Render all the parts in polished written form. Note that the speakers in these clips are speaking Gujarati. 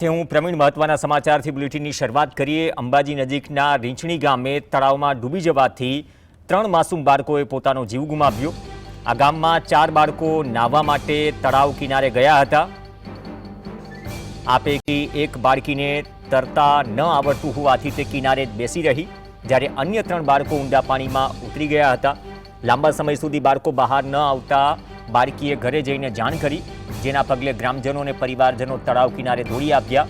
હું પ્રવીણ મહત્વના સમાચારથી બુલેટિનની શરૂઆત કરીએ। અંબાજી નજીકના રીંછણી ગામે તળાવમાં ડૂબી જવાથી 3 માસૂમ બાળકોએ પોતાનો જીવ ગુમાવ્યો। આ ગામમાં 4 બાળકો નાહવા માટે તળાવ કિનારે ગયા હતા। આ પૈકી એક બાળકીને તરતા ન આવડતું હોવાથી તે કિનારે જ બેસી રહી, જ્યારે અન્ય 3 બાળકો ઊંડા પાણીમાં ઉતરી ગયા હતા। લાંબા સમય સુધી બાળકો બહાર ન આવતા બાળકીએ ઘરે જઈને જાણ કરી, જેના પગલે ગ્રામજનો અને પરિવારજનો તળાવ કિનારે દોડી આવ્યા।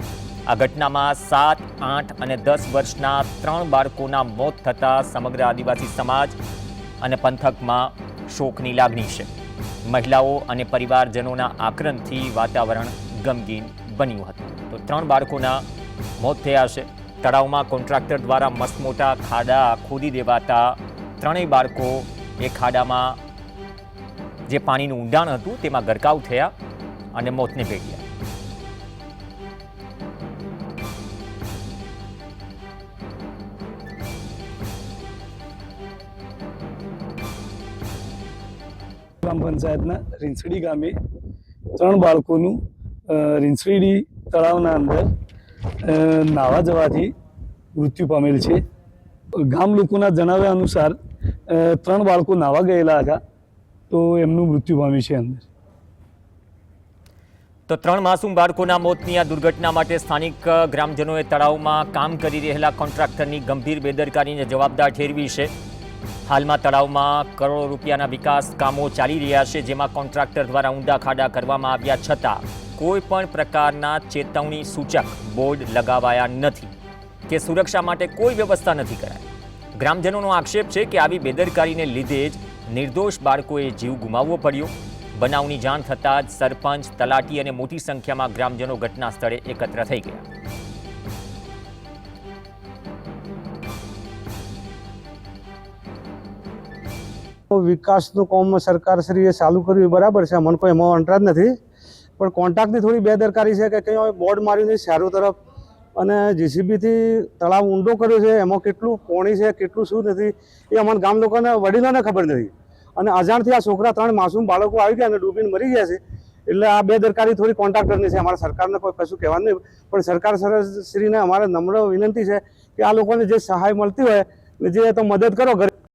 આ ઘટનામાં 7, 8 અને 10 વર્ષના 3 બાળકોના મોત થતા સમગ્ર આદિવાસી સમાજ અને પંથકમાં શોકની લાગણી છે। મહિલાઓ અને પરિવારજનોના આક્રંદથી વાતાવરણ ગમગીન બન્યું હતું। તો 3 બાળકોના મોત થયા છે। તળાવમાં કોન્ટ્રાક્ટર દ્વારા મસ્ત મોટા ખાડા ખોદી દેવાતા 3 બાળકો એ ખાડામાં જે પાણીનું ઊંડાણ હતું તેમાં ગરકાવ થયા અને મોતને ભેટ્યા। ગ્રામ પંચાયતના રીંછડી ગામે 3 બાળકોનું રીંછડી તળાવના અંદર નાહવા જવાથી મૃત્યુ પામેલ છે। ગામ લોકોના જણાવ્યા અનુસાર 3 બાળકો નાહવા ગયેલા હતા, તો એમનું મૃત્યુ પામ્યું છે અંદર। તો 3 માસૂમ બાળકોના મોતની આ દુર્ઘટના માટે સ્થાનિક ગ્રામજનોએ તળાવમાં કામ કરી રહેલા કોન્ટ્રાક્ટરની ગંભીર બેદરકારીને જવાબદાર ઠેરવી છે। હાલમાં તળાવમાં કરોડો રૂપિયાના વિકાસ કામો ચાલી રહ્યા છે, જેમાં કોન્ટ્રાક્ટર દ્વારા ઊંડા ખાડા કરવામાં આવ્યા છતાં કોઈ પણ પ્રકારના ચેતવણી સૂચક બોર્ડ લગાવાયા નથી કે સુરક્ષા માટે કોઈ વ્યવસ્થા નથી કરાઈ। ગ્રામજનોનો આક્ષેપ છે કે આવી બેદરકારીને લીધે જ નિર્દોષ બાળકોએ જીવ ગુમાવવો પડ્યો। બનાવની જાણ થતાં જ સરપંચ, તલાટી અને મોટી સંખ્યામાં ગ્રામજનો ઘટના સ્થળે એકત્ર થઈ ગયા। વિકાસનું કામ સરકારશ્રીએ ચાલુ કર્યું બરાબર છે, મને કોઈ એમાં અંતરાજ નથી, પણ કોન્ટ્રાક્ટની થોડી બેદરકારી છે કે કંઈ બોર્ડ માર્યું નહીં ચારો તરફ, અને જેસીબીથી તળાવ ઊંડો કર્યો છે, એમાં કેટલું પાણી છે કેટલું શું નથી એ અમારા ગામ લોકોને વડીલોને ખબર નથી। અને અજાણથી આ છોકરા 3 માસૂમ બાળકો આવી ગયા અને ડૂબીને મરી ગયા છે, એટલે આ બેદરકારી થોડી કોન્ટ્રાક્ટરની છે। અમારા સરકારને કોઈ કશું કહેવાનું નહીં, પણ સરકારશ્રીને અમારે નમ્ર વિનંતી છે કે આ લોકોને જે સહાય મળતી હોય જે તો મદદ કરો ઘરે